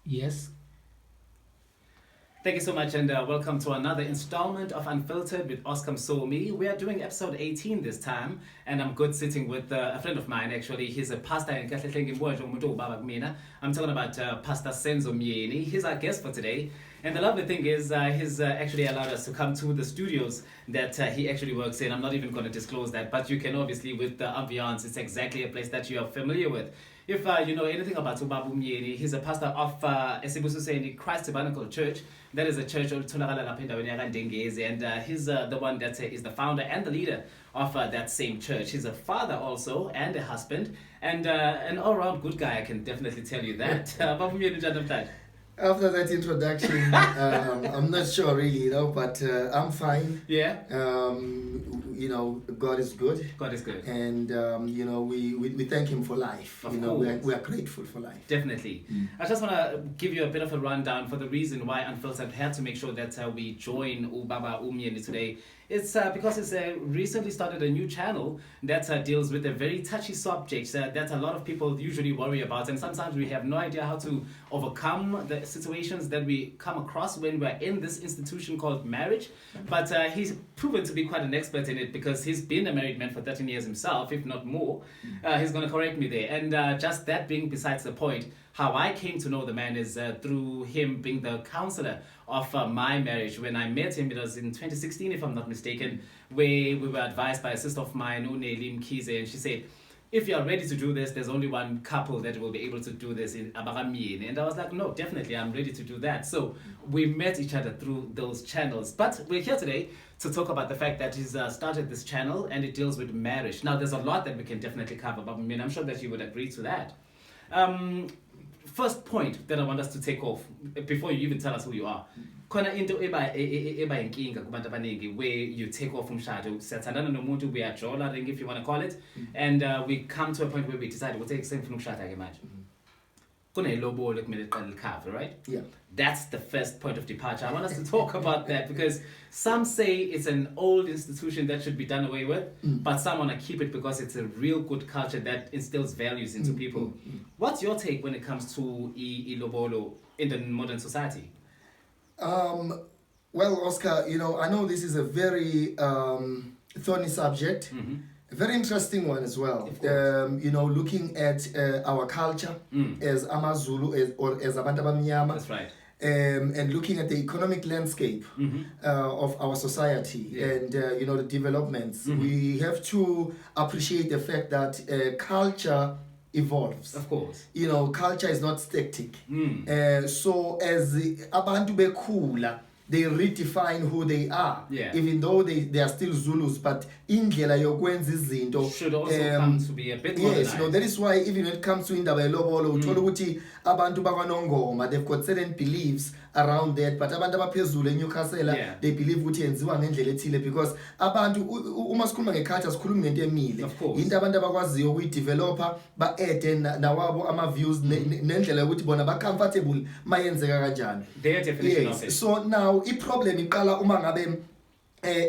Yes. Thank you so much, and welcome to another installment of Unfiltered with Oscar Msomi. We are doing episode 18 this time, and I'm good sitting with a friend of mine, actually. He's a pastor in Katlehlengi. I'm talking about Pastor Senzo Myeni. He's our guest for today. And the lovely thing is, he's actually allowed us to come to the studios that he actually works in. I'm not even going to disclose that, but you can obviously, with the ambiance, it's exactly a place that you are familiar with. If you know anything about Ubabu Myeni, he's a pastor of Esibususeni Christ Tabernacle Church. That is a church and he's the one that is the founder and the leader of that same church. He's a father also and a husband and an all-round good guy, I can definitely tell you that. Babu Myeni, Jadam. After that introduction, I'm not sure really, but I'm fine. Yeah. God is good. God is good. And, we thank Him for life. Of we are grateful for life. Definitely. I just want to give you a bit of a rundown for the reason why Unfiltered had to make sure that we join Ubaba Myeni today. It's because it's recently started a new channel that deals with a very touchy subject that a lot of people usually worry about, and sometimes we have no idea how to overcome the situations that we come across when we're in this institution called marriage. But he's proven to be quite an expert in it because he's been a married man for 13 years himself, if not more. He's going to correct me there. And just that being besides the point, how I came to know the man is through him being the counselor of my marriage. When I met him, it was in 2016, if I'm not mistaken, where we were advised by a sister of mine, Lim Kize, and she said, if you are ready to do this, there's only one couple that will be able to do this in Abagamien. And I was like, no, definitely, I'm ready to do that. So we met each other through those channels. But we're here today to talk about the fact that he's started this channel and it deals with marriage. Now, there's a lot that we can definitely cover, but I'm sure that you would agree to that. First point that I want us to take off, before you even tell us who you are, khona into eba inkinga kubantu abaningi where you take off umshado, siyathandana nomuntu, we are jola-ring if you want to call it, and we come to a point where we decide ukuthi sengifuna ukushada ke manje. Ilobolo ekumele liqale likhave, right? Yeah. That's the first point of departure. I want us to talk about that because some say it's an old institution that should be done away with, but some want to keep it because it's a real good culture that instills values into people. What's your take when it comes to Ilobolo in the modern society? Well, Oscar, I know this is a very thorny subject. A very interesting one as well. Looking at our culture as Amazulu or as abantu abamnyama. That's right. And looking at the economic landscape of our society and the developments, we have to appreciate the fact that culture evolves. Of course. Culture is not static. So as abantu bekhula, they redefine who they are, even though they are still Zulus, but indlela yokwenza izinto should also come to be a bit more. Yes, that is why even when it comes to indaba yelobolo, uthola ukuthi abantu bakwaNongoma, they've got certain beliefs around that, but abantu abaphezulu eNewcastle, they believe ukuthi yenziwa ngendlela ethile because abantu uma sikhuluma ngeculture sikhuluma ngento emile. Into abantu abakwaziyo ukuyidevelopa ba-add nawabo ama-views nendlela yokuthi bona ba-comfortable mayenzeka kanjani. Their definition of it. So now i-problem iqala uma ngabe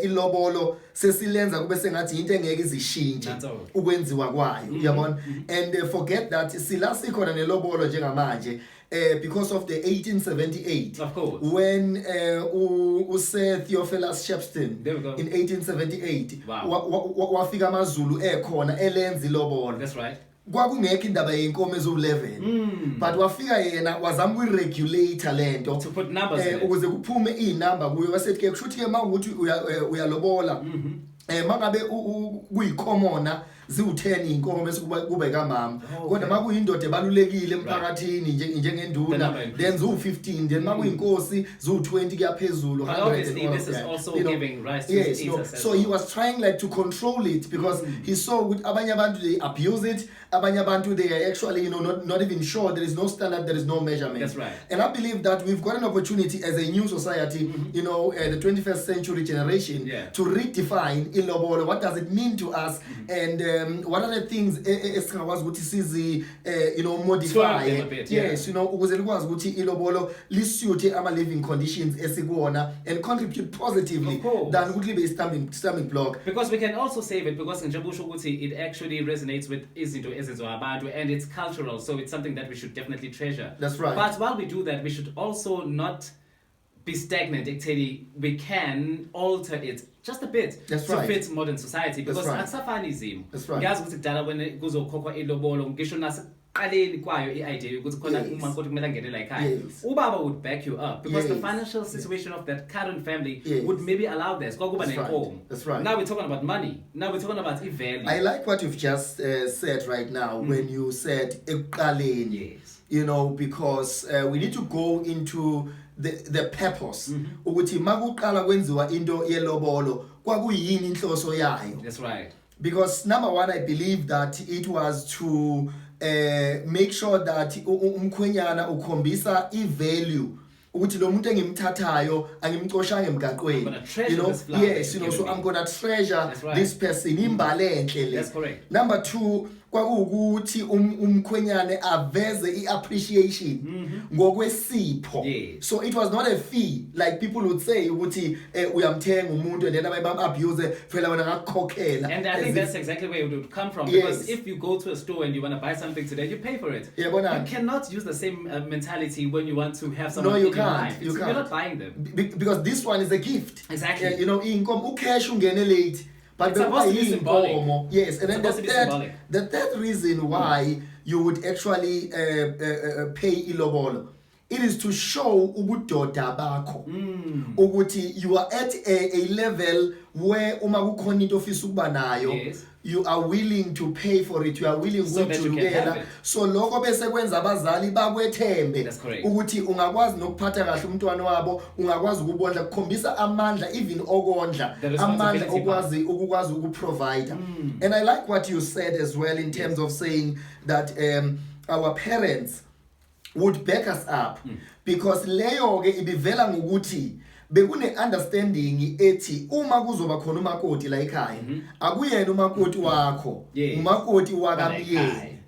ilobolo sesilenza kube sengathi into engeke izishintshe ukwenziwa kwayo, uyabona, and forget that sila sikhona nelobolo njengamanje because of the 1878, of course, when Sir Theophilus Shepstone in 1878 wafika amazulu ekhona elenza ilobolo. That's right. Kwakungekho indaba yenkomo ezo11 but wafika yena wazama ukuregulator lento to put numbers in ukuze kuphume inamba kuyo wasethi ke kushuthi ke mawukuthi uyalobola mangabe kuyikhomona ziwu10 inkomo bese kube kamama kodwa makuyindoda ebalulekile emphakathini njengenduna then ziwu15 then makuyinkosi ziwu20 kuyaphezulu. Obviously this is also giving rise to yes, so he was trying like to control it because he saw with abanye abantu they abuse it, abanye abantu they are actually not even sure, there is no standard, there is no measurement. That's right. And I believe that we've got an opportunity as a new society, the 21st century generation, to redefine ilobolo, what does it mean to us, and what are the things esingakwazi ukuthi sizi modify Twerk them a bit, yes ukuze likwazi ukuthi ilobolo lisuit ama living conditions esikuona and contribute positively than ukuthi libe stumbling block, because we can also save it because njengoba usho ukuthi it actually resonates with izinto ezenziwa abantu and it's cultural, so it's something that we should definitely treasure. That's right. But while we do that, we should also not be stagnant. Actually, we can alter it just a bit to fit modern society, because akusafani izimo. Ngiyazi ukuthi kudala when kuzokhokhwa ilobolo ngisho nasiqaleni kwayo i-idea ukuthi khona umakoti kumele angenele ekhaya, ubaba would back you up because the financial situation of that current family would maybe allow this. Kwakuba nenkomo. That's right. Now we're talking about money. Now we're talking about value. I like what you've just said right now when you said ekuqaleni. Because we need to go into the purpose ukuthi makuqala kwenziwa into yelobolo kwakuyini inhloso yayo. That's right. Because number one, I believe that it was to make sure that umkhwenyana ukhombisa i-value ukuthi lo muntu engimthathayo angimcoshanga emgaqweni, so I'm gonna treasure this person, imbali enhle le. That's correct. Number two, kwakuwukuthi umkhwenyane aveze i-appreciation ngokwesipho. So it was not a fee like people would say ukuthi uyamthenga umuntu and then abuse phela wena ngakukhokhela. And I think that's exactly where it would come from, because if you go to a store and you want to buy something today, you pay for it. You cannot use the same mentality when you want to have something. No, you can't. You're not buying them. Because this one is a gift. Exactly. Inkomo ucash ungene late. But it's supposed to be symbolic. Yes, and then the third reason why you would actually pay ilobolo, it is to show ubudoda bakho ukuthi you are at a level where uma kukhona into ofisa ukuba nayo, you are willing to pay for it, you are willing so to together. So lokho bese kwenza abazali bakwethembe ukuthi ungakwazi nokuphatha kahle umntwana wabo, ungakwazi ukubondla, kukhombisa amandla, even okondla, amandla ukwazi ukuprovide. And I like what you said as well in terms of saying that our parents would back us up, because leyo ke ibivela ngokuthi bekune understanding ethi uma kuzoba khona umakoti la ekhaya akuyena umakoti wakho, umakoti wakamyeni.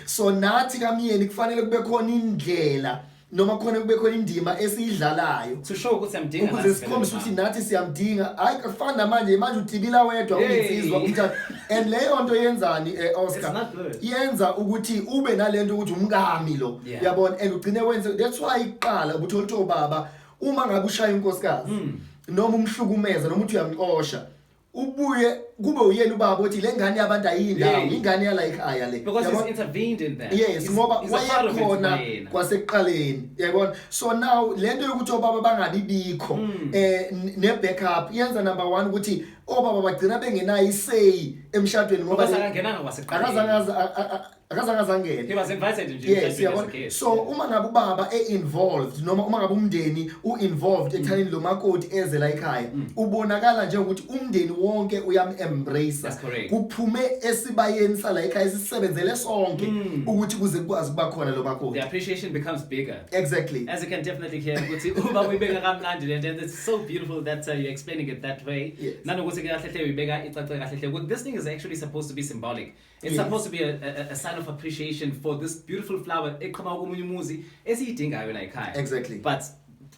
So nathi kamyeni kufanele kube khona indlela noma khona kube khona indima esiyidlalayo to show ukuthi siyamdinga, ukuze sikhombise ukuthi nathi siyamdinga. Hayi kufana manje utibila wedwa uyisizwa umntana. And leyo nto yenzani Oscar yenza ukuthi ube nalento ukuthi umkami lo, yabona, and ugcine wenze. That's why iqala ukuthi olutho baba uma ngabe ushaya inkosikazi noma umhlukumeza noma uthi uyamqosha, ubuye kube uyena ubaba othi le ngane yabantu ayindawo, ingane yala ekhaya le, because he's intervened in that. Yes, ngoba wayekhona kwasekuqaleni, yabona. So now lento yokuthi obaba bangabi bikho ne backup yenza number one ukuthi obaba bagcina bengenayo isay emshadweni ngoba akangenanga kwasekuqaleni. He was invited into yes, so uma ngabe ubaba involved noma uma ngabe umndeni involved ekuthaneni lo makoti eze la ekhaya, ubonakala nje ukuthi umndeni wonke uyam-embrace, kuphume esibayeni sala ekhaya sisebenzele sonke ukuthi kuze kukwazi kuba khona lo makoti. The appreciation becomes bigger. Exactly. As you can definitely hear ukuthi uba uyibeka kamnandi, and it's so beautiful that you're explaining it that way. Nanokuthi ke kahle hle uyibeka icace kahle hle. This thing is actually supposed to be symbolic. It's supposed to be a sign of appreciation for this beautiful flower. Exactly. But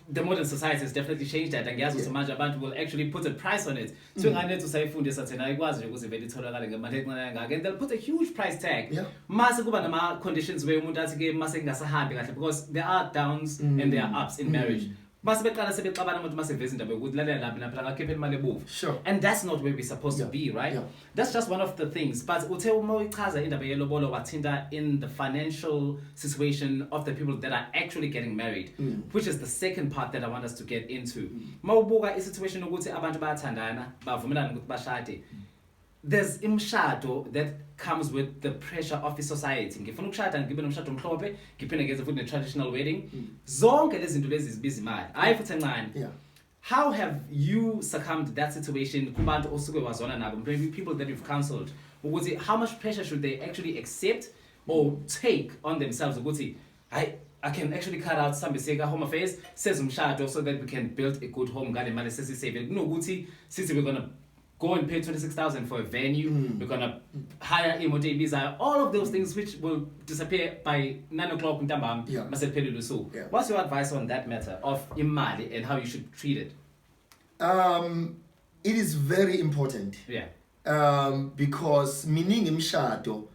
the modern society has definitely changed that, and ngiyazi manje abantu will actually put a price on it. So ngane usayifundisa thina ayikwazi nje ukuthi vele itholakale ngemali encane ngake, and they'll put a huge price tag. Mase kuba nama conditions where umuntu athi ke mase kungasahambi kahle, because there are downs and there are ups in marriage. And that's not where we're supposed to be, right? That's just one of the things. But in the financial situation of the people that are actually getting married, which is the second part that I want us to get into. Situation there's imshado that comes with the pressure of the society. Ngifuna ukushada ngibe nomshado omhlophe, ngiphinde ngeze futhi ne-traditional wedding. Zonke lezi zinto lezi zibiza imali. Hayi futhi encane. How have you succumbed to that situation kubantu osuke wazona nabo, maybe people that you've counseled? Ukuthi how much pressure should they actually accept or take on themselves? Ukuthi I can actually cut out some beseka home affairs, says umshado, so that we can build a good home ngale mali sesisave. Kunokuthi sithi we're going to go and pay 26,000 for a venue. We're gonna hire imoto ibizayo. All of those things which will disappear by 9 o'clock ntambama. Yeah. What's your advice on that matter of imali and how you should treat it? It is very important. Because miningi imshado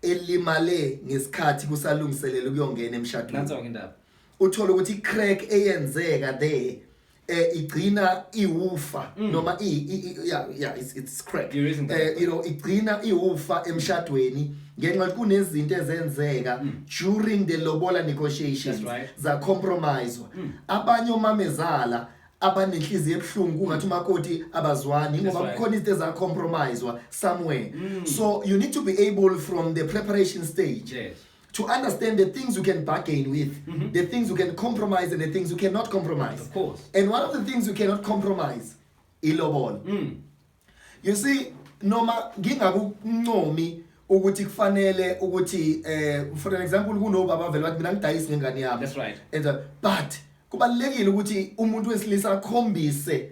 elimale ngesikhathi kusalungiselele ukuyongena emshadweni. Uthola ukuthi crack eyenzeka there igcina iwufa noma it's crack. Igcina iwufa emshadweni ngenxa kunezinto ezenzeka during the lobola negotiations za compromise. Abanye omamezala abanenhliziyo ebuhlungu ngathi umakoti abazwani ngoba kukhona izinto eza compromise somewhere. So you need to be able from the preparation stage to understand the things you can bargain with, the things you can compromise and the things you cannot compromise. Of course. And one of the things you cannot compromise, ilobolo. You see, noma ngingakuncomi ukuthi kufanele ukuthi for an example kunobaba vele wathi mina ngidayisa ngengane yami. That's right. But kubalekile ukuthi umuntu wesilisa akhombise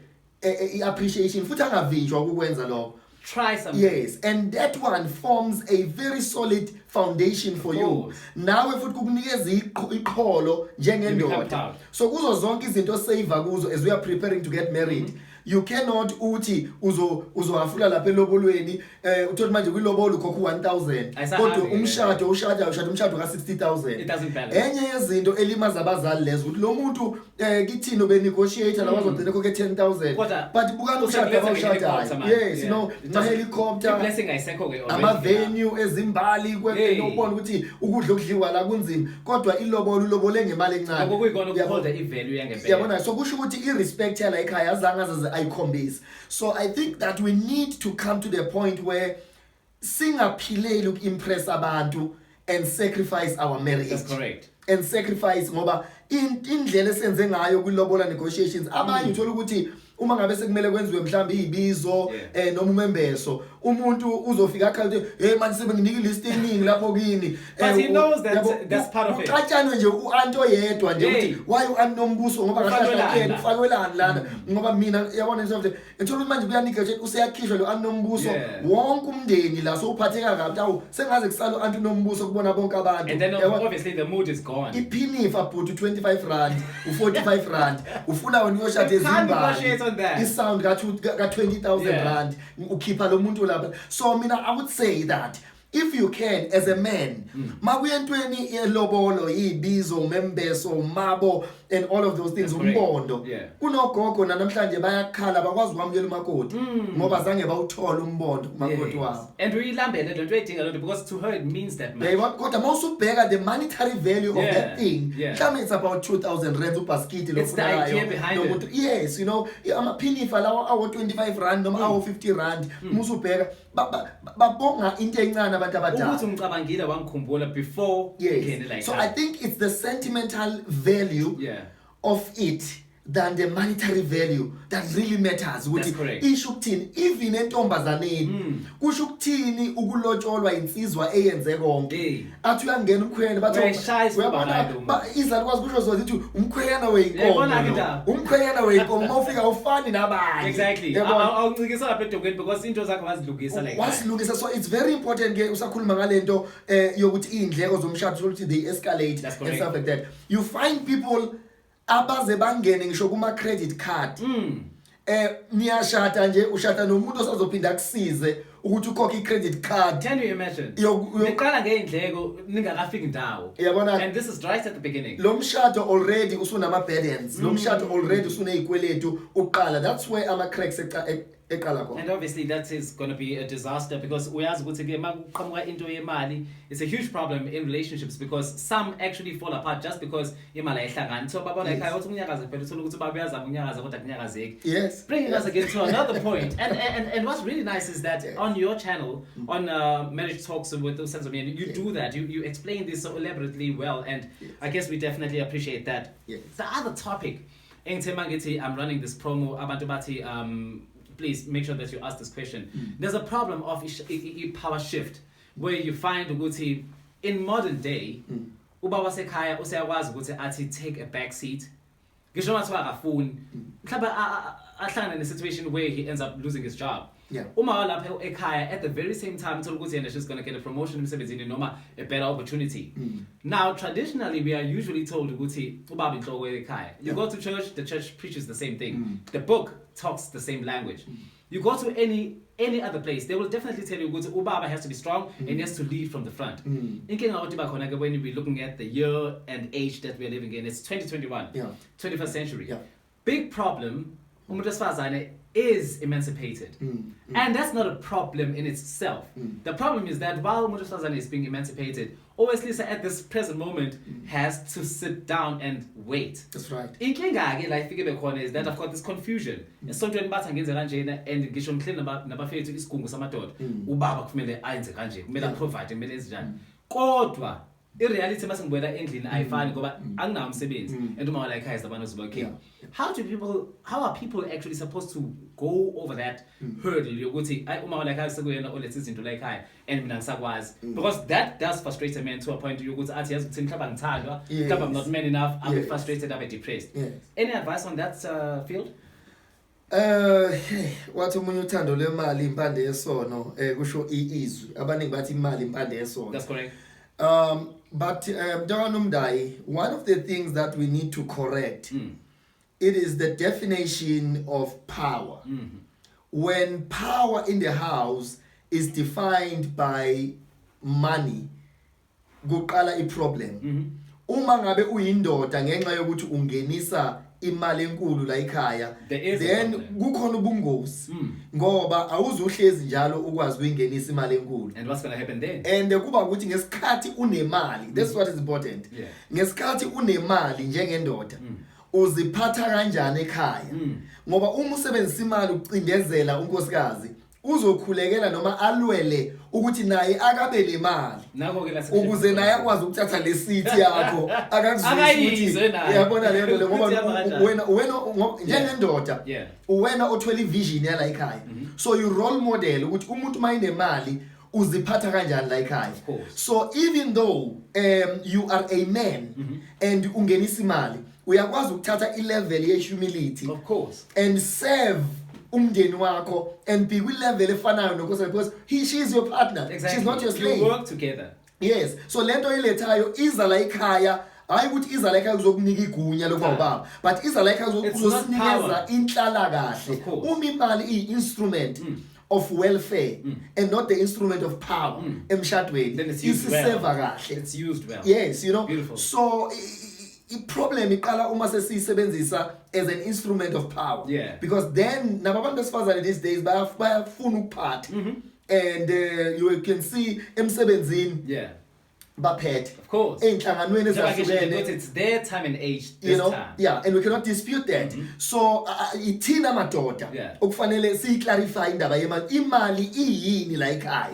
appreciation futhi angavinjwa ukwenza lokho. Try something. Yes, and that one forms a very solid foundation for you. Nawe futhi kukunikeza iqholo njengendoda. So kuzo zonke izinto save kuzo as we are preparing to get married. You cannot uthi uzohafula lapha elobolweni uthi manje kwilobolo ukhokha 1000 kodwa umshado umshado ka 60000. It doesn't balance. Enye yezinto elimaza abazali lezo ukuthi lo muntu kithini obe negotiator la bazogcina kokhe 10000 but bukani umshado abawushadayo. Yes, you know, ma helicopter blessing ayisekho ke already. Ama venue ezimbali nobona ukuthi ukudla okudliwa la kunzima kodwa ilobole ngemali encane. Ngokuyikona ukuholda ivalue yangempela. Yabona, so kusho ukuthi irespect yala ekhaya azange ayikhombisa. So I think that we need to come to the point where singaphileli ukimpress abantu and sacrifice our marriage. That's correct. And sacrifice ngoba indlela esenze ngayo kwilobola negotiations abanye uthola ukuthi uma ngabe sekumele kwenziwe mhlawumbe izibizo noma umembeso umuntu uzofika akhala hey manje sebenginika list eningi lapho kini. But he knows that that's part of it. Uqatshanwe nje uanto yedwa nje ukuthi why uanombuso ngoba ngahlala ufakwelana lana ngoba mina yabona nje ethola ukuthi manje kuyanegotiate useyakhishwa lo anombuso wonke umndeni la so uphatheka kabi awu sengaze kusala uanto nombuso kubona bonke abantu. And then obviously the mood is gone. Iphinifa but 25 rand u45 rand ufuna wena uyoshada ezimbali isound ka 20000 rand ukhipha lo muntu lapha. So mina I would say that if you can as a man makuyentweni elobolo izibizo umembeso umabo and all of those things umbondo kunogogo namhlanje bayakhala bakwazi ukwamukela umakoti ngoba zange bawuthola umbondo kumakoti wabo. And uyilambele lento edinga lento because to her it means that much. Kodwa mawusubheka the monetary value of that thing mhlawumbe it's about 2000 rand ubasket lofunayo. Yes, you know amaphinifa lawo awo 25 rand noma awo 50 rand musubheka babonga into encane abantu abadala ukuthi umcabangile wangikhumbula before like so I think it's the sentimental value of it than the monetary value that really matters. Isho ukuthini even entombazaneni kusho ukuthini ukulotsholwa insizwa eyenze konke athi uyangena umkhwene bathi uyabona izalukwazi kusho zozithi umkhwena weyinkomo mawufika ufani nabanye. Exactly. Awuncikisa lapha edokweni because into zakho wazilungisa like wasilungisa. So it's very important ke usakhuluma ngalento yokuthi indleko zomshado ukuthi they escalate and stuff like that. You find people abaze bangene ngisho kuma credit card niyashada nje ushada nomuntu osazophinda kusize ukuthi ukhokhe i-credit card. Can you imagine niqala ngeindleko ningakafiki indawo and this is right at the beginning. Lo mshado already usunama burdens, lo mshado already usunezikweletu uqala. That's where ama cracks eqala khona. And obviously that is going to be a disaster because uyazi ukuthi ke makuqhamuka into yemali it's a huge problem in relationships because some actually fall apart just because imali ayihlangani. So babona ekhaya uthi unyakaze phela uthola ukuthi baba uyazama unyakaza kodwa kunyakazeki. Yes. Bringing us again to another point. And what's really nice is that on your channel on Marriage Talks with Senzo Myeni you do that. You explain this so elaborately well and I guess we definitely appreciate that. The other topic I'm running this promo abantu bathi please make sure that you ask this question. There's a problem of power shift where you find ukuthi in modern day ubaba sekhaya useyakwazi ukuthi athi take a back seat ngisho mathiwa akafuni mhlawumbe ahlangana ne situation where he ends up losing his job Yeah. Uma walapha ekhaya at the very same time uthola ukuthi yena she's going to get a promotion emsebenzini noma a better opportunity. Now traditionally we are usually told ukuthi ubaba inhloko ekhaya. You go to church, the church preaches the same thing. The book talks the same language. You go to any other place, they will definitely tell you ukuthi ubaba has to be strong and he has to lead from the front. Inkinga ukuthi bakhona ke when we're looking at the year and age that we're living in, it's 2021, 21st century. Big problem, umuntu wesifazane is emancipated. And that's not a problem in itself. The problem is that while umuntu wesifazane is being emancipated, always Lisa at this present moment has to sit down and wait. That's right. Inkinga ke la ifike bekhona is that I've got this confusion. Esontweni bathi ngenze kanjena and ngisho ngiclean nabafethu isigungu samadoda. Ubaba kufanele ayenze kanje, kumele provide, kumele enzenjani. Kodwa i-reality masengibuyela endlini ayifani ngoba anginawo umsebenzi and uma wala ekhaya isabana ziboking. How are people actually supposed to go over that hurdle yokuthi uma wala ekhaya sekuyena olethe izinto la ekhaya and mina ngisakwazi, because that does frustrate a man to a point yokuthi athi yazi ukuthi mhlawumbe ngithandwa, mhlawumbe I'm not man enough, I'm frustrated, I'm depressed. Any advice on that field? Wathi umunye uthando lwemali impande yesono kusho izwi, abaningi bathi imali impande yesono. That's correct. But one of the things that we need to correct, it is the definition of power. When power in the house is defined by money, kuqala i-problem. Uma ngabe uyindoda ngenxa yokuthi ungenisa imali enkulu la ekhaya, then kukhona ubungozi ngoba awuzuhlezi njalo ukwazi ukuyingenisa imali enkulu. And what's going to happen then? And kuba ukuthi ngesikhathi unemali, that's what is important. Ngesikhathi unemali njengendoda uziphatha kanjani ekhaya, ngoba uma usebenzisa imali ukucindezela unkosikazi uzokhulekela noma alwele ukuthi naye akabe le mali ukuze naye akwazi ukuthatha le seat yakho akakuzwisi ukuthi yabona le nto ngoba wena njengendoda wena othwele ivision yala ekhaya, so you role model ukuthi umuntu mayinemali uziphatha kanjani la ekhaya. So even though you are a man and ungenisa imali, uyakwazi ukuthatha i-level ye-humility, of course, and serve umndeni wakho and be kwi-level efanayo nonkosikazi, because she is your partner. Exactly. She's not your slave. You work together. Yes. So lento ilethayo iza la ekhaya, hayi ukuthi iza la ekhaya kuzokunika igunya lokuba ubaba, but iza la ekhaya kuzosinikeza inhlala kahle. Uma imali i-instrument of welfare and not the instrument of power emshadweni, then it's used well. It's used well. Yes, you know. Beautiful. So i-problem iqala uma sesiyisebenzisa as an instrument of power, because then nabantu besifazane these days bayafuna ukuphatha, and you can see emsebenzini baphethe, of course, ey'nhlanganweni ezahlukene, it's their time and age this you know, time. And we cannot dispute that. So ithina madoda okufanele siyiclarify indaba yemali. Imali iyini la ekhaya,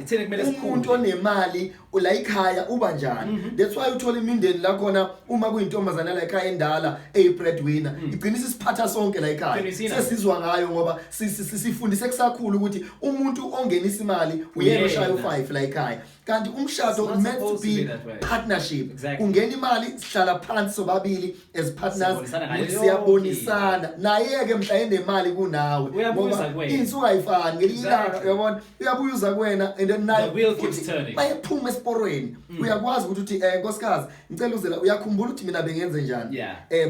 umuntu onemali la ekhaya uba njani. That's why uthola imindeni la khona uma kuyintombazana la ekhaya endala eyi-breadwinner igcinisa isiphatha sonke la ekhaya, sesizwa ngayo ngoba sifundise kusakhulu ukuthi umuntu ongenisa imali uyena oshaya u5 la ekhaya, kanti umshado meant to be partnership. Kungena imali sihlala phansi sobabili as partners, siyabonisana naye ke mhla enemali kunawe ngoba insuka ayifani ngelinye ilanga, yabona uyabuya uza kuwena and then naye bayephuma esporweni. Uyakwazi ukuthi nkosikazi ngicela uzela, uyakhumbula ukuthi mina bengenze njani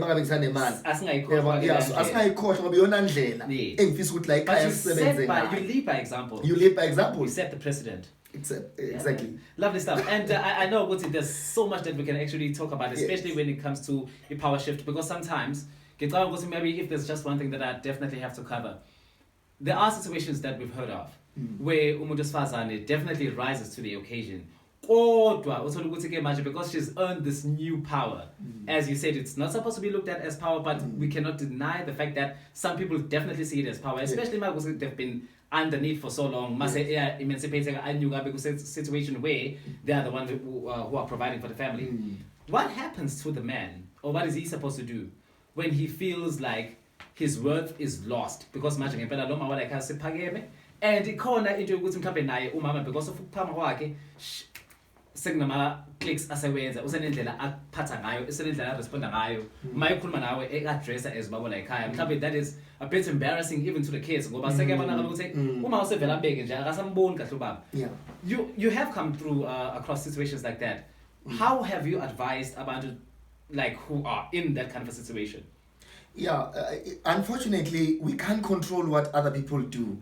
mangabe ngisanemali, asingayikhohlwa ngoba iyona ndlela engifisa ukuthi la ekhaya sisebenze ngayo. You lead by example. You set the precedent. Exactly. Lovely stuff. And I know there's so much that we can actually talk about, especially when it comes to a power shift, because sometimes maybe if there's just one thing that I definitely have to cover, there are situations that we've heard of where umuntu wesifazane definitely rises to the occasion. Because she's earned this new power. As you said, it's not supposed to be looked at as power, but we cannot deny the fact that some people definitely see it as power, especially because they've been underneath for so long. Emancipating a situation where they are the ones who are providing for the family. What happens to the man, or what is he supposed to do when he feels like his worth is lost? Because and ikhona into yokuthi mhlawumbe naye umama because of ukuphama kwakhe sekunama clicks asewenza usenendlela akuphatha ngayo usenendlela responda ngayo mayikhuluma nawe e-addressa as babo la ekhaya mhlawumbe that is a bit embarrassing even to the kids ngoba sekuyabonakala ukuthi uma usevela abeke nje akasamboni kahle ubaba. You have come through across situations like that. How have you advised abantu like who are in that kind of a situation? Unfortunately we can't control what other people do.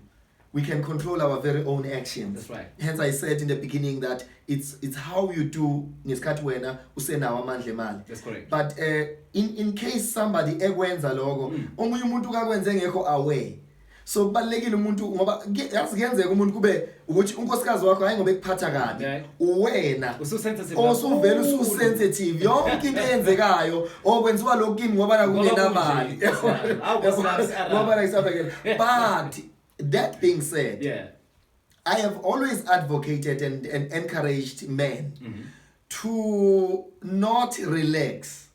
We can control our very own actions. That's right. Hence I said in the beginning that it's how you do ngesikhathi wena usenawo amandla emali. That's correct. But in case somebody ekwenza lokho omunye umuntu kakwenze ngekho aware. So kubalekile umuntu ngoba yakuyenzeka umuntu kube ukuthi unkosikazi wakho hayi ngoba ekuphatha kabi uwena usuvela usensitive yonke into eyenzekayo okwenziwa lokho kimi ngoba la kungenamali. Ngoba la isabekela. But that being said, I have always advocated and encouraged men to not relax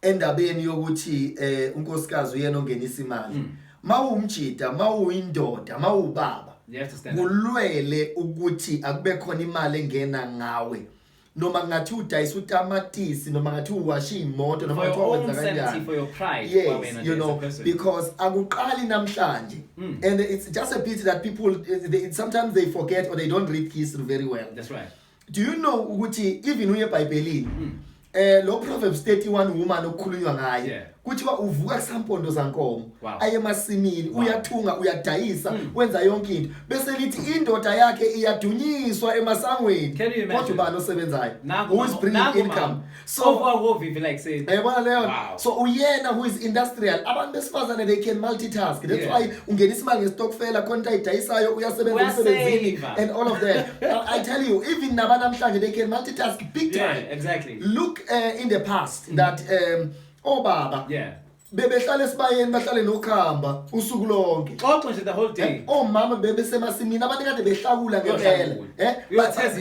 endabeni yokuthi unkosikazi uyena ongenisa imali. Mawumjida, mawuyindoda, mawubaba. Kulwele ukuthi akube khona imali engena ngawe. Noma ngathi udayisa utamatisi noma ngathi uwasha imoto noma ngathi wenza kanjani. For your pride. Yes, you know, because akuqali namhlanje. And it's just a pity that people sometimes they forget or they don't read history very well. That's right. Do you know ukuthi even uye eBhayibhelini lo Proverbs 31 woman okukhulunywa ngaye kuthiwa uvuka kusampondo zankomo aye emasimini uyathunga uyadayisa wenza yonke into bese lithi indoda yakhe iyadunyiswa emasangweni kodwa ubani osebenzayo who is bringing income so like say so uyena who is industrial abantu besifazane they can multitask that's why ungenisa imali ngestokfela khona ayidayisayo uyasebenza umsebenzini and all of that. I tell you even nabanamhlanje they can multitask big time. Exactly. Look in the past that obaba bebehlala esibayeni bahlale nokhamba usuku lonke xoxo nje the whole day. Omama bebesemasimini abantu kade behlakula ngempela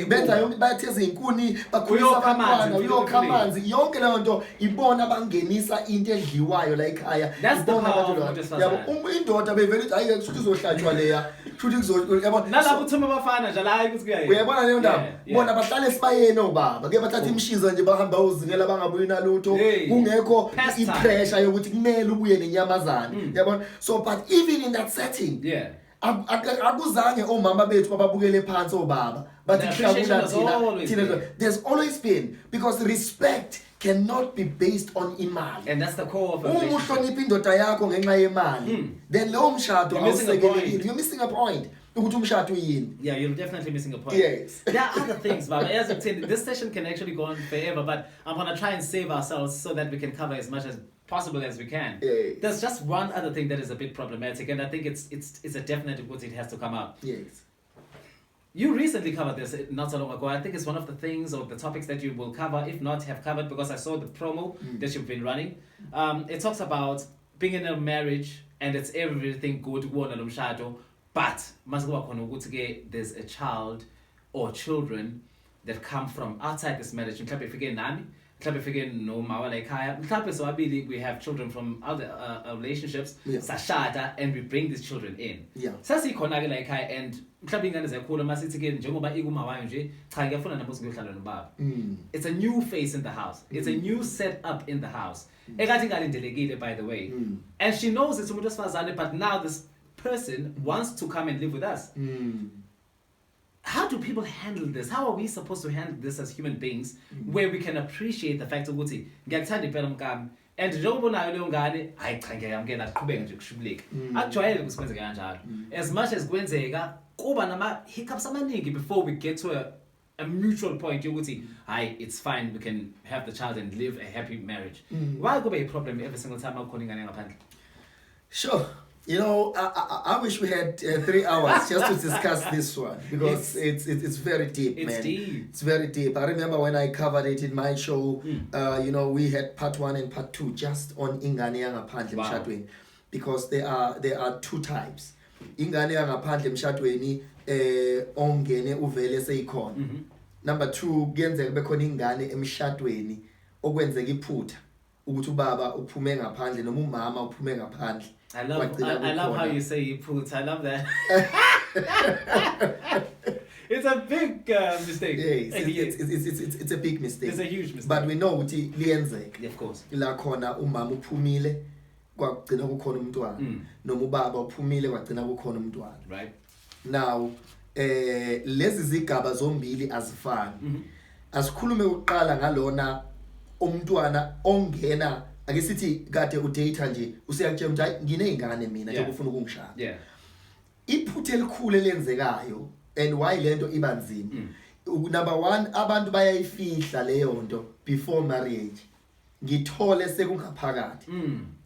benza yonke bayatheza inkuni bakhulisa abantwana uyokha amanzi yonke leyo nto ibona bangenisa into edliwayo la ekhaya ibona abantu yabo indoda bevele ukuthi hayi kuthi izohlatshwa leya futhi kuzobona nalabo uthuma bafana nje la hayi ukuthi kuyayi uyabona leyo ndaba bona bahlala esibayeni obaba ke bathatha imshiza nje bahamba uzingela bangabuyi nalutho kungekho ipressure yokuthi kumele ubuye nenyamazana yabona. So but even in that setting akuzange omama bethu bababukele phansi obaba bathi hlakula thina there's always been, because respect cannot be based on imali, and that's the core of a relationship. Uhlonipha indoda yakho ngenxa yemali then leyo mshado awusekelekile. You're missing a point. Yeah, you're definitely missing a point. Yes. There are other things, Baba. As I said, this session can actually go on forever, but I'm going to try and save ourselves so that we can cover as much as possible as we can. Yes. There's just one other thing that is a bit problematic, and I think it's a definite good it has to come up. Yes. You recently covered this not so long ago. I think it's one of the things or the topics that you will cover, if not have covered, because I saw the promo that you've been running. It talks about being in a marriage and it's everything good, but there's a child or children that come from outside this marriage. We have children from other relationships, sashada, and we bring these children in. It's a new face in the house. It's a new setup in the house. By the way. And she knows it's but now this person wants to come and live with us. How do people handle this? How are we supposed to handle this as human beings where we can appreciate the fact of ukuthi ngiyakuthanda impela mkami and njengoba leyo ngane hayi cha ngiyamkela aqhubeke nje kushubuleke akujwayele ukusebenza kanjalo as much as kwenzeka kuba nama hiccups amaningi before we get to a mutual point yokuthi hayi it's fine, we can have the child and live a happy marriage. Why kube a problem every single time akukhona ingane ngaphandle? Sure. You know, I wish we had 3 hours just to discuss this one, because it's very deep, man. It's very deep. I remember when I covered it in my show, you know, we had part 1 and part 2 just on ingane yangaphandle emshadweni, because there are 2 types. Ingane yangaphandle emshadweni ongene uvele seyikhona. Number 2, kuyenzeka bekhona ingane emshadweni okwenzeka iphutha ukuthi ubaba uphume ngaphandle noma umama uphume ngaphandle. I love how you say you put. I love that. It's a big mistake. Yes, it's a big mistake. It's a huge mistake. But we know ukuthi liyenzeka. Yeah, of course. La khona umama uphumile kwagcina kukhona umntwana noma ubaba uphumile kwagcina kukhona umntwana. Right. Now lezi zigaba zombili azifani. Asikhulume ukuqala ngalona umntwana ongena ake sithi kade udata nje usiyakutshela ukuthi hayi nginezingane mina nje ufuna ukungishaya. Yeah. Iphuthe elikhulu elenzekayo and why lento iba nzima. Number 1 abantu bayayifihla leyo nto before marriage. Ngithole sekungaphakathi.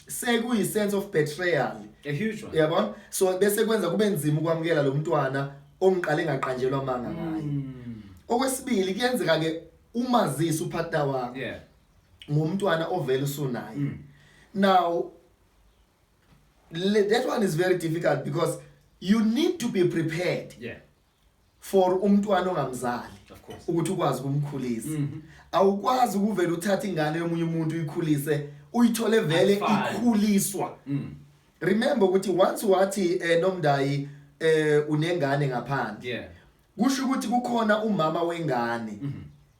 Sekuyi sense of betrayal. A huge one. Yabona? So bese kwenza kube nzima ukwamukela lo mntwana ongiqale ngaqanjelwa manga ngaye. Okwesibili kuyenzeka ke umazisi upartner wakho. Yeah. Ngumntwana ovela usunaye. Now that one is very difficult because you need to be prepared. Yeah. For umntwana ongamzali. Of course. Ukuthi ukwazi ukumkhulisa. Awukwazi ukuvela uthatha ingane yomunye umuntu uyikhulise uyithole vele ikhuliswa. Remember ukuthi once wathi nomdayi unengane ngaphandle. Yeah. Kusho ukuthi kukhona umama wengane.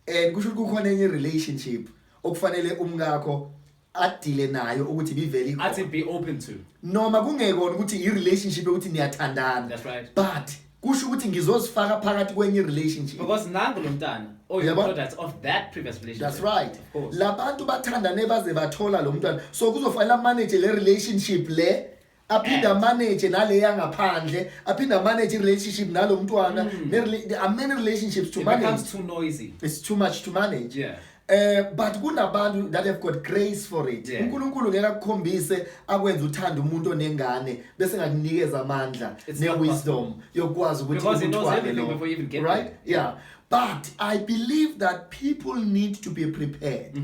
And kusho ukuthi kukhona enye relationship okufanele umngakho adile nayo ukuthi bivele ikhona. Athi be open to. Noma kungekona ukuthi i relationship ukuthi niyathandana. That's right. But kusho ukuthi ngizozifaka phakathi kwenye relationship. Because nangu lo mntana or your products of that previous relationship. That's right. Of course. Labantu bathandane baze bathola lo mntwana. So kuzofanele manage le relationship le aphinda manage nale yangaphandle aphinda manage relationship nalo mntwana. There are many relationships to manage. It becomes too noisy. It's too much to manage. Yeah. But kunabantu that have got grace for it. uNkulunkulu ngeke akukhombise akwenza uthanda umuntu onengane bese ngakunikeza amandla ne wisdom yokwazi ukuthi because he knows everything before you even get right there. Yeah. But I believe that people need to be prepared.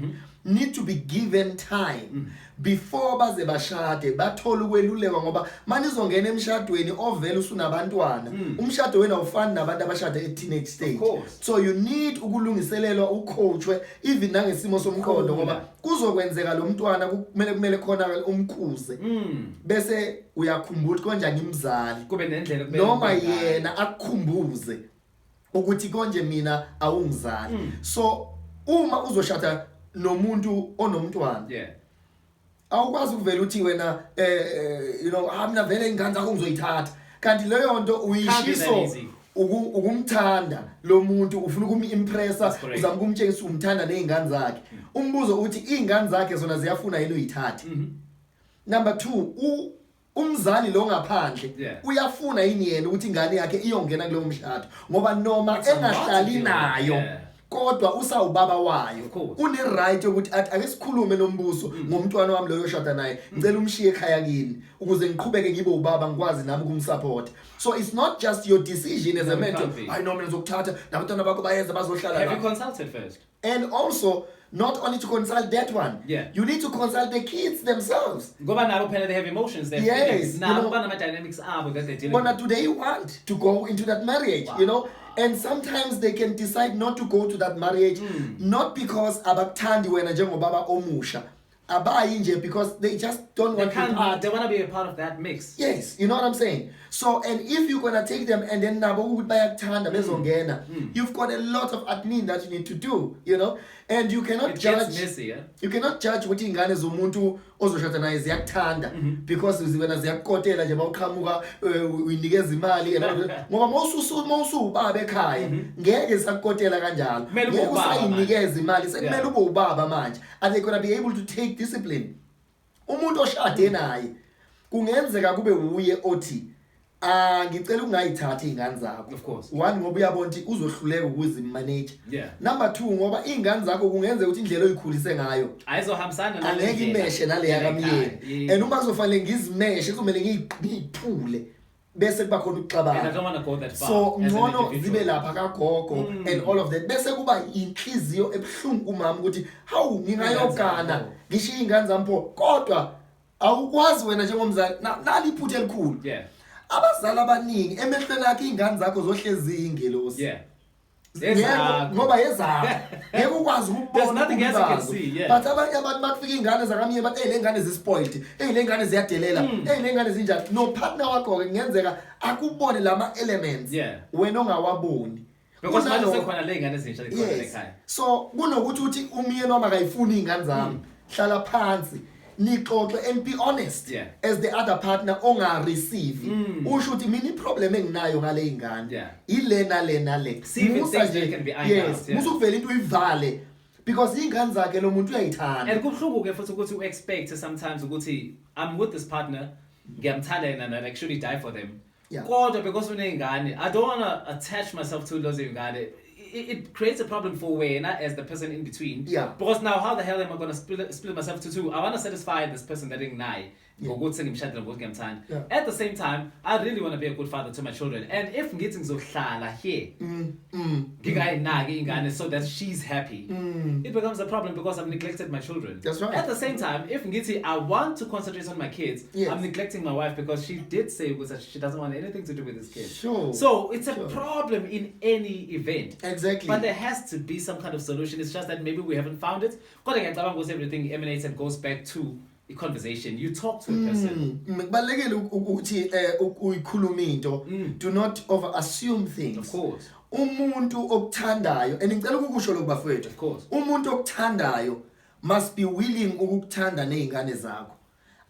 Need to be given time before baze bashade bathola ukwelulekwa ngoba manje izongena emshadweni ovela usunabantwana umshado wena ufani nabantu abashada teenage stage. So you need ukulungiselelwa ucoachwe even nangesimo somkhondo ngoba kuzokwenzeka lo mntwana kumele khona umkhuze bese uyakhumbula konje ngimzali kube nendlela noma yena akukhumbuze ukuthi konje mina awungizali. So uma uzoshada nomuntu onomntwana awukwazi ukuvela uthi wena mina vele ingane zakho ngizoyithatha kanti leyo nto uyishiso ukumthanda lo muntu ufuna ukumimpressa uzama ukumtshengisa umthanda nezingane zakhe. Umbuzo uthi izingane zakhe zona ziyafuna yini uyithathe. Number 2 umzali lo ngaphandle uyafuna yini yena ukuthi ingane yakhe iyongena kulo mshado ngoba noma engahlali nayo kodwa usawubaba wayo une right ukuthi ake sikhulume nombuso ngomntwana wami lo yoshada naye ngicela umshiye ekhaya kini ukuze ngiqhubeke ngibe ubaba ngikwazi nami ukumsupport. So it's not just your decision as a man to I know mina ngizokuthatha nabantwana bakho bayenza bazohlala la. Have you consulted first? And also not only to consult that one, you need to consult the kids themselves. Ngoba nabo phela they have emotions, they have feelings. Now ngoba dynamics abo that they deal with. But do they want to go into that marriage, you know? And sometimes they can decide not to go to that marriage not because abakuthandi wena njengobaba omusha. Abayi nje because they just don't want to be part. They want to be a part of that mix. Yes, you know what I'm saying? So, and if you're going to take them and then nabo ukuthi bayakuthanda bezongena, you've got a lot of admin that you need to do, you know? And you cannot judge. Messy, yeah? You cannot judge ukuthi ingane zomuntu ozoshada naye ziyakuthanda because wena ziyakukotela nje bawuqhamuka uyinikeza imali ngoba mawusubaba ekhaya ngeke sakukotela kanjalo. Ngeke usayinikeza imali sekumele ube ubaba manje. Are they going to be able to take discipline? Umuntu oshade naye kungenzeka kube uye othi ngicela ungayithatha izingane zakho. Of course. One ngoba uyabona ukuthi uzohluleka ukuzimanage. Yeah. Number 2 ngoba izingane zakho kungenzeka ukuthi indlela oyikhulise ngayo ayizohambisana nale angeke imeshe nale yakamyeni. And uma kuzofanele ngizimeshe kumele ngiyiphule bese kuba khona ukuxabana. And I don't want to go that far. So ngcono zibe lapha kagogo and all of that bese kuba inhliziyo ebhlungu kumama ukuthi hawu ngingayogana ngishiya izingane zampo kodwa awukwazi wena njengomzali nali iphuthe elikhulu. Yeah. Abazali abaningi emehlweni akhe izingane zakho zohlezi ingelosi. Yeah. Ngoba yezakho ngeke ukwazi ukubona. There's nothing else you can see, yeah. But abanye abantu bakufika izingane zakamye bathi le ngane zispoiled, le ngane ziyadelela, le ngane zinjani. No partner wakho ke ngenzeka akubone lama elements wena ongawaboni because manje sekhona le ingane ezintsha ezikhona ekhaya. So kunokuthi uthi umyeni wami akayifuni ingane zami hlala phansi nixoxe and be honest as the other partner onga receive usho uthi mina iproblem enginayo ngale ingane ilena lena le musa can be yes musa kuvela into uyivale because ingane zakhe lo muntu uyayithanda and kubhlungu ke futhi ukuthi expect sometimes ukuthi I'm with this partner ngiyamthanda yena and I actually die for them kodwa because unengane I don't want to attach myself to those ingane. It creates a problem for Wayne as the person in between. Because now, how the hell am I going to split myself to two? I want to satisfy this person that didn't lie. At the same time, I really want to be a good father to my children. And if getting so here, so that she's happy, it becomes a problem because I've neglected my children. That's right. At the same time, if I want to concentrate on my kids, I'm neglecting my wife because she did say that she doesn't want anything to do with this kid. Sure. So it's a problem in any event. Exactly. But there has to be some kind of solution. It's just that maybe we haven't found it. Because everything emanates and goes back to a conversation. You talk to a person. Do not over assume things. Of course. Umuntu okuthandayo and ngicela ukukusho lokho bafowethu. Of course. Umuntu okuthandayo must be willing ukukuthanda nezingane zakho.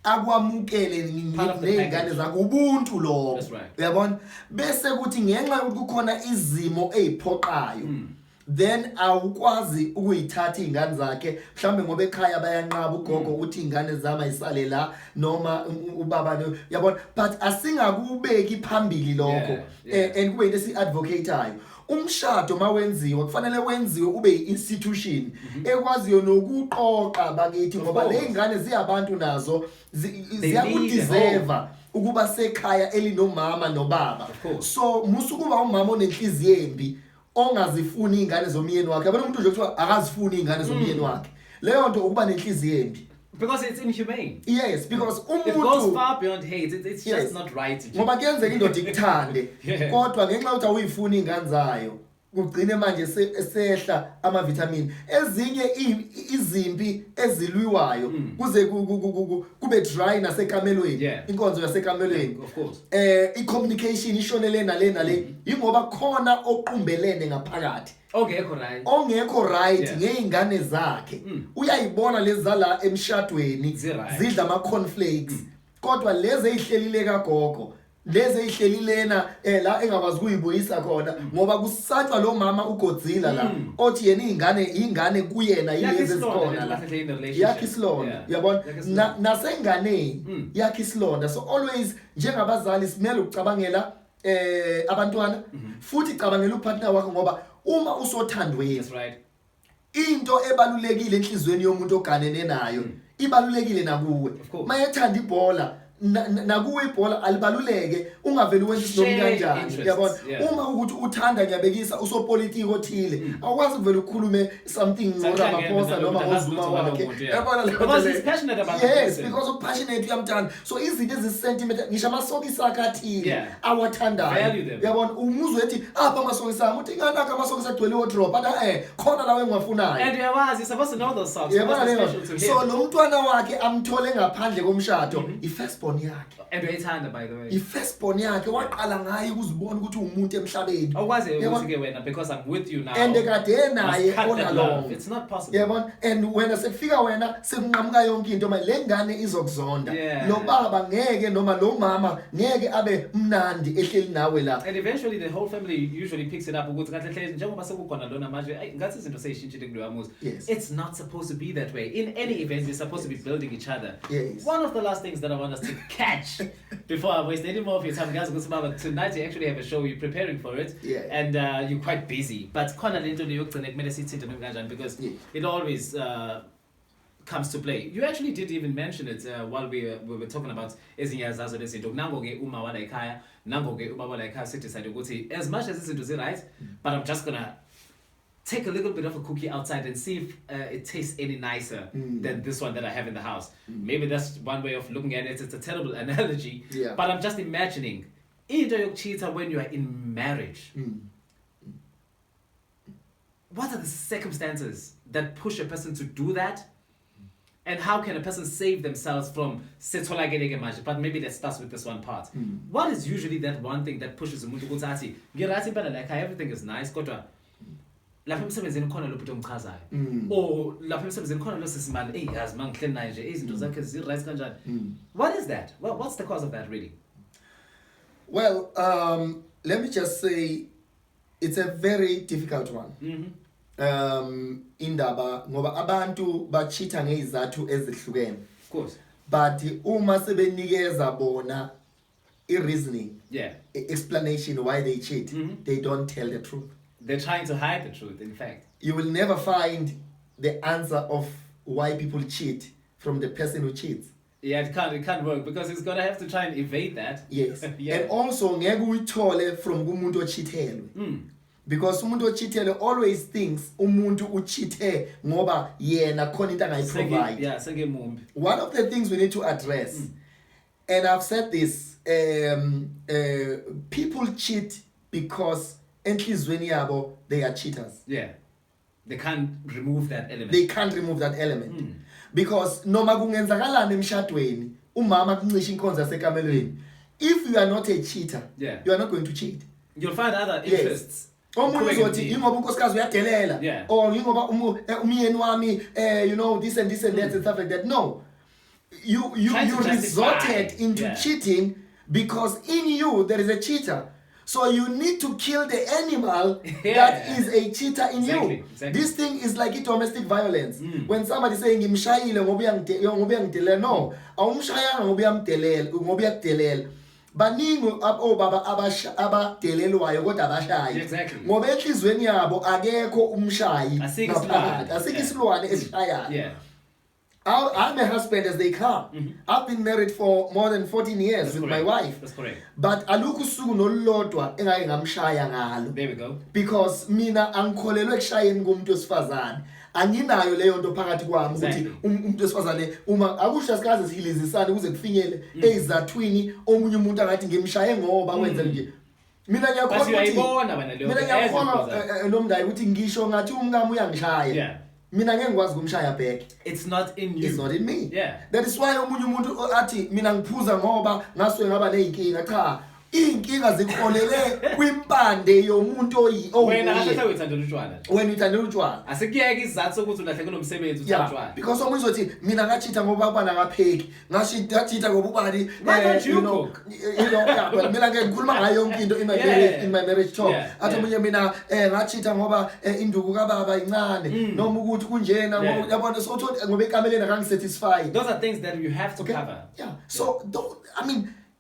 Akwamukele nezingane zakho ubuntu lokho. That's right. Uyabona? Bese kuthi ngenxa yokuthi kukhona izimo eziphoqayo. Then awukwazi ukuyithatha izingane zakhe mhlambe ngoba ekhaya bayanqaba ugogo uthi izingane zama isale la noma ubaba yabona but asingakubeki phambili lokho and kube into esiadvocateayo umshado mawenziwa kufanele wenziwe ube institution ekwaziyo nokuqoqa bakithi ngoba le izingane ziyabantu nazo ziyakudeserve ukuba sekhaya elinomama nobaba so musukuba umama onenhliziyo embi ongazifuni izingane zomyeni wakhe yabona umuntu nje kuthiwa akazifuni izingane zomyeni wakhe leyo nto ukuba nenhliziyo embi because it's inhumane. Yes, because it goes far beyond hate. It's just not right. Ngoba kuyenzeka indoda ikuthande kodwa ngenxa ukuthi awuyifuni izingane zayo kugcine manje esehla ama vitamin ezinye izimpi ezilwiwayo kuze kube dry nasekamelweni inkonzo yasekamelweni of course I communication ishonele nale ingoba khona oqumbelene ngaphakathi ongekho right ngeingane zakhe uyayibona lezala emshadweni zidla ama cornflakes kodwa lezi ezihlelile kagogo lezi ezihlelilena la engakwazi kuyibuyisa khona ngoba kusatshwa lo mama uGodzilla la othi yena ingane kuyena yilezi ezikhona la yakhe isilonda uyabona nasengane yakhe isilonda so always njengabazali simele ukucabangela abantwana futhi cabangela upartner wakho ngoba uma usothandweni that's right into ebalulekile enhlizweni yomuntu oganene nayo ibalulekile nakuwe mayethanda ibhola nakuwe ibhola alibaluleke ungaveli wenza isinoma kanjani uyabona uma ukuthi uthanda ngiyabekisa usopolitiki othile awukwazi ukuvela ukukhulume something ngoRamaphosa noma ngoZuma wakhe yabona because he's passionate about yes because of passionate uyamthanda so izinto ezisentiment ngisho amasokisi akathile awathandayo yabona umuzwe ethi apha amasokisi ami uthi ngani aka amasokisi agcwele wardrobe khona lawe engiwafunayo and yawazi you're supposed to know those songs so lo mntwana wakhe amthole ngaphandle komshado i-first born yakhe and uyayithanda by the way i-first born yakhe waqala ngaye ukuzibona ukuthi umuntu emhlabeni awukwazi ukuthi ke wena because I'm with you now and kade naye onalong it's not possible yabona and wena sekufika wena sekunqamuka yonke into manje lengane izokuzonda lo baba ngeke noma lo mama ngeke abe mnandi ehleli nawe la and eventually the whole family usually picks it up ukuthi kahle hle njengoba sekukhona lona manje ngathi izinto seyishintshile kuleyo muzi it's not supposed to be that way in any event you're supposed to be building each other one of the last things that I want us to catch before I waste any more of your time guys because Baba tonight you actually have a show you're preparing for it and you're quite busy but khona lento leyokugcina kumele sithinte kanjani because it always comes to play you actually did even mention it while we were talking about ezinye zazo lezinto nango ke uma wala ekhaya nango ke ubaba la ekhaya decide ukuthi as much as izinto zi right but I'm just gonna take a little bit of a cookie outside and see if it tastes any nicer than this one that I have in the house. Maybe that's one way of looking at it. It's a terrible analogy, but I'm just imagining into yokucheater when you are in marriage. What are the circumstances that push a person to do that? And how can a person save themselves from setolageleke manje? But maybe let's start with this one part. What is usually that one thing that pushes umuntu ukuthi athi ngirathi impela like everything is nice kodwa lapha emsebenzini khona lo bhuti omchazayo or lapha emsebenzini khona lo sisimali yazi mangihleli naye nje izinto zakhe zi-right kanjani? What is that? What's the cause of that really? Well, let me just say it's a very difficult one. Indaba ngoba abantu bachitha ngezathu ezihlukene. Of course. But uma sebenikeza bona reasoning, explanation why they cheat, they don't tell the truth. They're trying to hide the truth, in fact. You will never find the answer of why people cheat from the person who cheats. Yeah, it can't work because he's gonna have to try and evade that. Yes. And also ngeke uyithole from kumuntu ochithelwe. Because umuntu ochithelwe always thinks umuntu uchithe ngoba yena khona into angayiprovide. Yeah, sengemumbi. One of the things we need to address, and I've said this, people cheat because enhlizweni yabo they are cheaters. Yeah. They can't remove that element. They can't remove that element. Because noma kungenzakalana emshadweni, umama kuncisha inkonzo yasekamelweni. If you are not a cheater, you are not going to cheat. You'll find other interests. Omunye uzothi ingoba unkosikazi uyadelela or ingoba umyeni wami you know this and that and stuff like that. No. You resorted into cheating because in you there is a cheater. So you need to kill the animal that is a cheater in you. Exactly. This thing is like a domestic violence. When somebody saying ngimshayile ngoba uyangidelela, no, awumshayanga ngoba uyakudelela. Baningi obaba abadelelwayo kodwa abashayi. Ngoba enhlizweni yabo akekho umshayi ngaphakathi. Asikho isilwane esishayayo. I'm a husband as they come. I've been married for more than 14 years with my wife. That's correct. But alukho usuku nolulodwa engake ngamshaya ngalo. There we go. Because mina angikholelwe ekushayeni komuntu wesifazane. Anginayo leyo nto phakathi kwami ukuthi umuntu wesifazane uma akusho sikaze sihilizisana ukuze kufinyele ezathwini omunye umuntu angathi ngimshaye ngoba wenza nje. Mina ngiyakholwa ukuthi mina ngiyakholwa nomndai ukuthi ngisho ngathi umkami uyangishaya. Mina ngeke ngikwazi ukumshaya back. It's not in you. It's not in me. Yeah. That is why omunye umuntu athi mina ngiphuza ngoba ngasuke ngaba nezinkinga. Cha, inkinga zikholele kwimpande yomuntu wena ngathi uyithandela utshwala. Wena uyithandela utshwala. Asikuyeke izathu sokuthi ulahle kunomsebenzi utshwala. Because omunye uzothi mina ngachitha ngoba bana ngapheki. Ngachitha ngoba ubani you know, but mina ngeke ngikhuluma ngayo yonke into in my marriage talk. Athi omunye mina ngachitha ngoba induku kababa incane noma ukuthi kunjena ngoba yabona so ngoba ekameleni akangisatisfy. Those are things that you have to cover. Yeah. So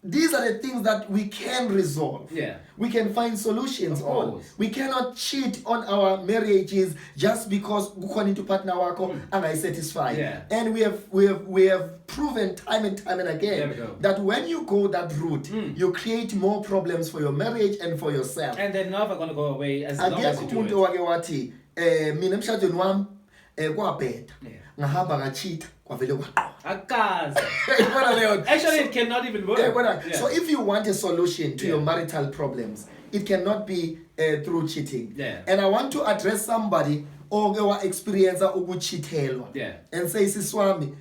these are the things that we can resolve. Yeah. We can find solutions on. We cannot cheat on our marriages just because ukhona into partner wakho angayisatisfy. And we have proven time and again that when you go that route, you create more problems for your marriage and for yourself. And they're never going to go away as long as you do it. Umuntu wake wathi mina emshadweni wami kwabheda ngahamba ngachitha kwavele kwaqoqa. Actually, it cannot even work. So if you want a solution to your marital problems, it cannot be through cheating. And I want to address somebody oke experiencer ukuchithelwa and say siswami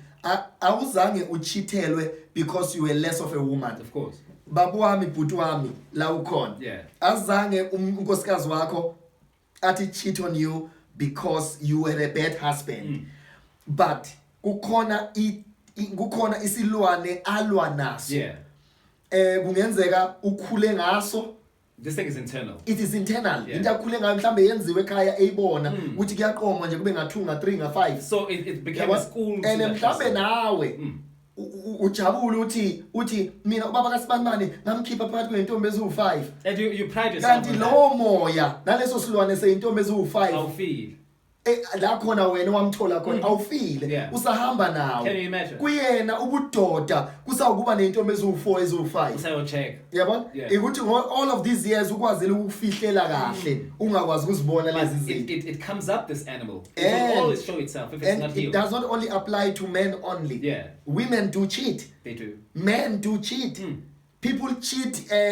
awuzange uchithelwe because you were less of a woman. Of course. Babu wami bhuti wami la ukhona. Azange unkosikazi wakho athi cheat on you because you were a bad husband. But kukhona isilwane alwa naso. Kungenzeka ukhule ngaso. This thing is internal. It is internal. Into akhule ngayo mhlambe yenziwe ekhaya eyibona ukuthi kuyaqoma nje kube nga2 nga3 nga5. So it became a school. And mhlambe nawe ujabule uthi mina ubaba kaSibanibani ngamkhipha phakathi kwentombi eziwu5. And you pride yourself. Kanti lo moya naleso silwane seyintombi eziwu5. Awufeel. La khona wena wamthola khona awufile usahamba nawo. Can you imagine? Kuyena ubudoda kusawukuba nentombi eziwu4 eziwu5. Usayo check. Yabona? Ukuthi all of these years ukwazile ukufihlela kahle ungakwazi ukuzibona lezi zinto. It comes up this animal. It will always show itself if it's not healed. It does not only apply to men only. Women do cheat. They do. Men do cheat. People cheat my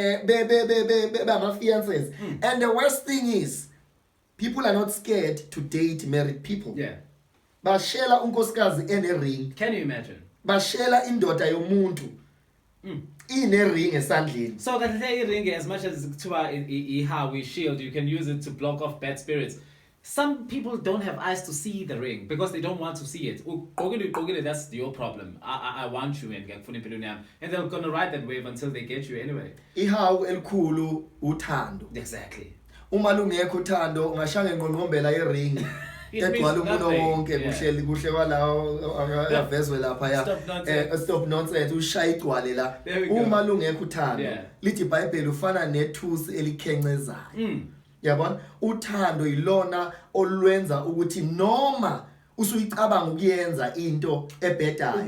fiancés. And the worst thing is people are not scared to date married people. bashela unkosikazi ene-ring. Can you imagine? Bashela indoda yomuntu ine-ring esandleni. So that ring, as much as how we shield, you can use it to block off bad spirits. Some people don't have eyes to see the ring because they don't want to see it. That's your problem. I want you, and they're gonna ride that wave until they get you anyway. Ihawu elikhulu uthando. Exactly. Uma lungekho uthando ungashanga ngqongqombela ye-ring. Egcwala umuntu wonke kuhle kwalawo akavezwe lapha ya stop nonsense ushaya igcwale la. Uma lungekho uthando lithi iBhayibheli ufana nethusi elikhencezayo. Yabona uthando yilona olwenza ukuthi noma usuyicabanga ukuyenza into ebhedayo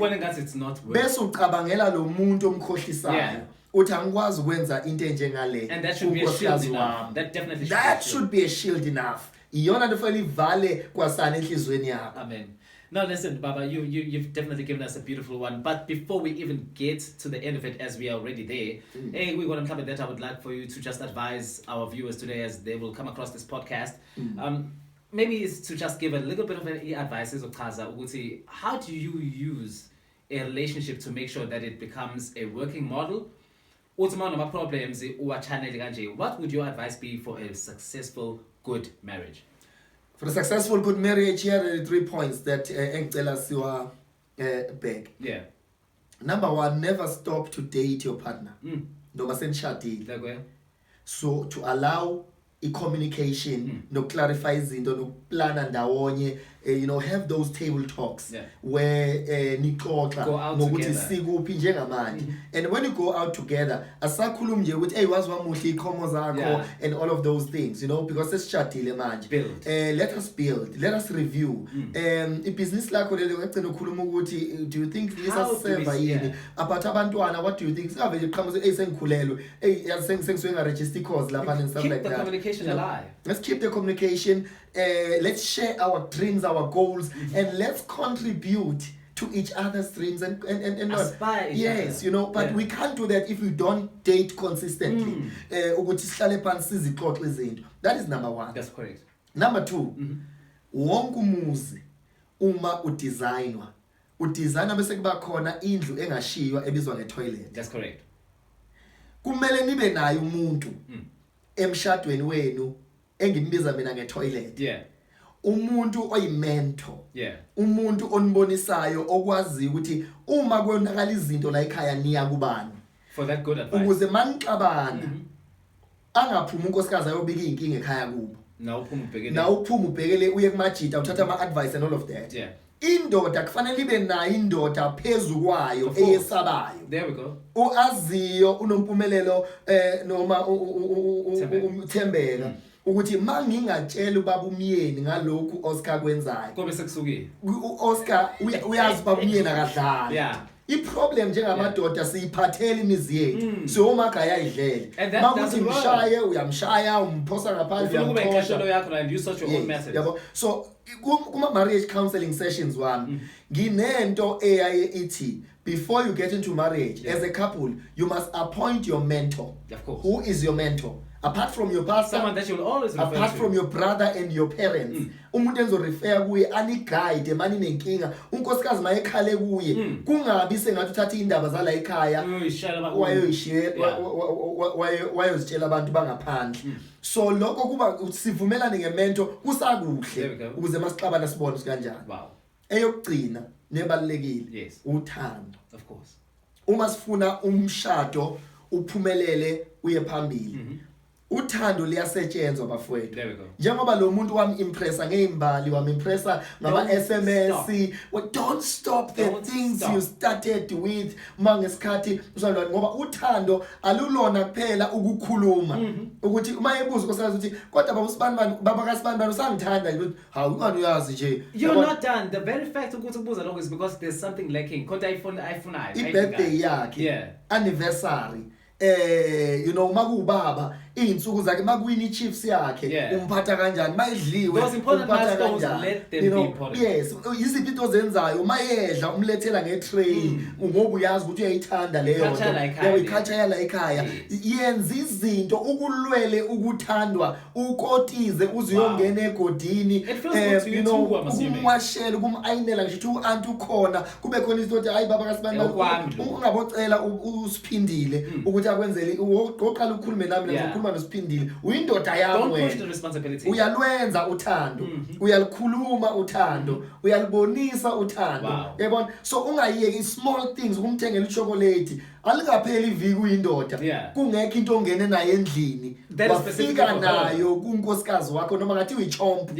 bese ucabangela lo muntu omkhohlisayo uthi angikwazi ukwenza into enjengale. And that should be a shield enough. That definitely should be a shield enough. Iyona nto fanele ivale kwasana enhlizweni yakho. Amen. Now listen, Baba, you've definitely given us a beautiful one. But before we even get to the end of it, as we are already there, we're going to come at that. I would like for you to just advise our viewers today as they will come across this podcast. Maybe it's to just give a little bit of advice. How do you use a relationship to make sure that it becomes a working model? What would your advice be for a successful, good marriage? For a successful good marriage, here are the 3 points that engicela siwa back. Yeah. Number 1, never stop to date your partner. Noma senishadile. So to allow communication, no clarify izinto, no plana ndawonye, have those table talks where nixoxa ngokuthi sikuphi njengamanje. And when you go out together, asakhuluma nje ukuthi hey wazi wamuhle ikhomo zakho and all of those things, because sesishadile manje. Let us build, let us review. Ibhizinisi lakho lelo ngicela ukukhuluma ukuthi do you think lisaseva yini? Apart abantwana, what do you think? Save nje qhamuze hey sengikhulelwe, hey sengisuke nga-register course lapha and stuff like that. Communication alive. Let's keep the communication. Let's share our dreams, our goals, and let's contribute to each other's dreams and aspire each other. But we can't do that if we don't date consistently. That is number 1. That's correct. Number 2, wonke umuzi uma udesignwa bese kuba khona indlu engashiywa ebizwa nge-toilet. That's correct. Kumele nibe nayo umuntu emshadweni wenu engimbiza mina nge-toilet. Umuntu oyimentor. Umuntu onibonisayo okwazi ukuthi uma konakala izinto la ekhaya niya kubani. For that good advice. Ukuze manixabana angaphuma unkosikazi ayobika inkinga ekhaya kubo. Na uphuma ubhekele uye kumajita uthatha ama-advice and all of that. Indoda kufanele ibe nayo indoda phezulu kwayo eyesabayo. There we go. Uaziyo unompumelelo noma uthembeka ukuthi mangingatshela ubaba umyeni ngalokhu Oscar kwenzayo. Kobe sekusukile. Oscar uyazi ubaba umyeni akadlala. I-problem njengamadoda siyiphathela imizi yethu. Siyomagaya ayidlele. Makuthi mshaye uyamshaya umphosa ngaphandle uyamxosha. And you such your own message. So kuma marriage counseling sessions wami nginento eyaye ithi before you get into marriage as a couple you must appoint your mentor. Of course. Who is your mentor? Apart from your pastor, someone that you'll always refer apart to. from your brother and your parents, umuntu enzorefer kuye ani-guide mani nenkinga unkosikazi mayekhale kuye kungabi sengathi uthatha indaba zala ekhaya wayozitshela abantu bangaphandle. So lokho kuba sivumelane ngemento kusakuhle ukuze masixabana sibone kanjani. Eyokugcina nebalekile uthando. Of course. Uma sifuna umshado uphumelele uye phambili. Uthando liyasetshenzwa bafowethu. Njengoba lo muntu wami impressa ngeimbali wami impressa ngama SMS. Don't stop the things you started with mangesikhathi uzalwane ngoba uthando alulona kuphela ukukhuluma ukuthi uma ebuza unkosikazi ukuthi kodwa baba kasibani usangithanda ukuthi hawu ungani uyazi nje. You're not done. The very fact ukuthi ubuza lokho is because there's something lacking. Kodwa iFunayo. I-birthday yakhe. Anniversary. Makuubaba iy'nsuku zakhe makuwina i-Chiefs yakhe umphatha kanjani mayidliwe those important umphatha milestones, kanjani let them be important. yes yiziphi into zenzayo mayedla umlethela nge-tray ngoba uyazi ukuthi uyayithanda leyo nto i-culture yala ekhaya yenza izinto ukulwele ukuthandwa ukotize uze uyongena egodini kumwashela kumayinela ngisho ukuthi u-anti ukhona kube khona izinto ukuthi hayi baba kasibani ungabocela usiphindile ukuthi akwenzele oqala ukhulume nami ngizokhuluma nosiphindile uyindoda yami wena uyalwenza uthando uyalikhuluma uthando uyalibonisa uthando yabona so ungayiyeki i-small things ukumthengela ichocolate alikapheli iviki uyindoda kungekho into ongene nayo endlini wafika nayo kunkosikazi wakho noma ngathi uyichomp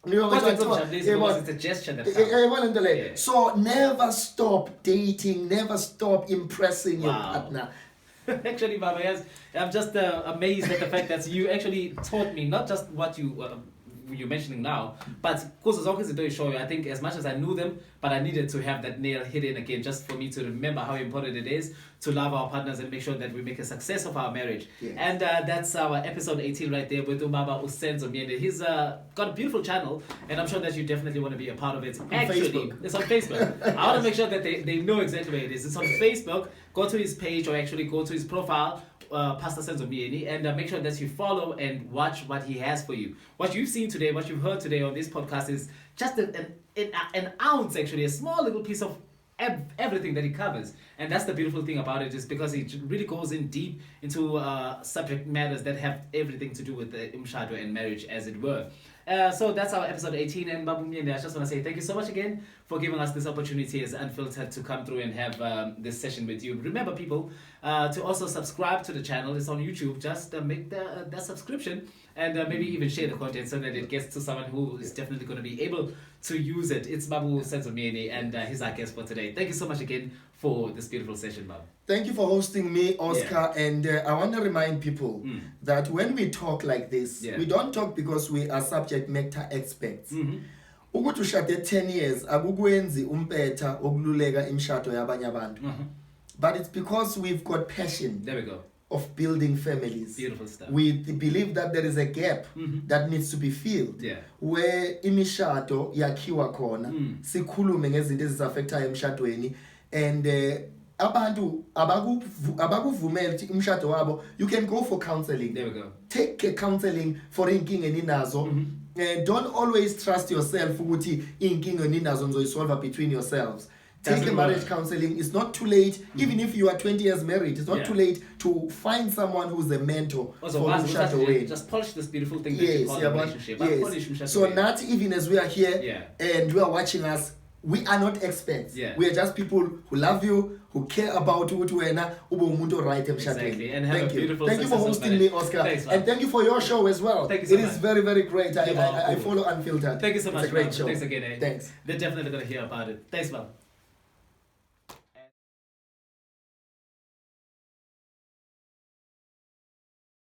it's a gesture that so never stop dating, never stop impressing your partner. Actually, Baba, yes, I'm just amazed at the fact that you actually taught me not just what you're mentioning now, but because it's always a show. I think as much as I knew them, but I needed to have that nail hidden again, just for me to remember how important it is to love our partners and make sure that we make a success of our marriage. And that's our episode 18 right there with Baba Senzo Myeni. He's got a beautiful channel, and I'm sure that you definitely want to be a part of it. Actually, it's on Facebook. I want to make sure that they know exactly where it is. It's on Facebook. Go to his page or actually go to his profile, Pastor Senzo Myeni, and make sure that you follow and watch what he has for you. What you've seen today, what you've heard today on this podcast is just an ounce, actually, a small little piece of everything that he covers. And that's the beautiful thing about it, is because it really goes in deep into subject matters that have everything to do with the umshado and marriage, as it were. So that's our episode 18, and Babu Myeni, I just want to say thank you so much again for giving us this opportunity as Unfiltered to come through and have this session with you. Remember, people, to also subscribe to the channel. It's on YouTube. Just make that subscription and maybe even share the content so that it gets to someone who is definitely going to be able to use it. It's Babu Senzo Myeni, and he's our guest for today. Thank you so much again for this beautiful session, Babu. Thank you for hosting me, Oscar. And I want to remind people that when we talk like this, we don't talk because we are subject matter experts. Ukuthi ushade 10 years akukwenzi umpetha okululeka imshado yabanye abantu. But it's because we've got passion. There we go. Of building families. Beautiful stuff. We believe that there is a gap that needs to be filled. Where imishado yakhiwa khona sikhulume ngezinto ezisaffectayo emshadweni, and abantu abakuvumela ukuthi umshado wabo, you can go for counseling. There we go. Take a counseling for inkinga eninazo. Don't always trust yourself ukuthi inkinga eninazo nizoyisolve between yourselves. Take a marriage counseling. It's not too late. Even if you are 20 years married, it's not too late to find someone who's a mentor also, for umshado. just polish this beautiful thing that you call a relationship. Yes. So not even as we are here and you are watching us, we are not experts. We are just people who love you, who care about you, exactly. And have a beautiful Thank you for hosting me, Oscar. Thanks, and thank you for your show as well. Thank you so much. It is very, very great. I follow Unfiltered. Thank you so much. It's a great show. Thanks again. Thanks. They're definitely going to hear about it. Thanks, man.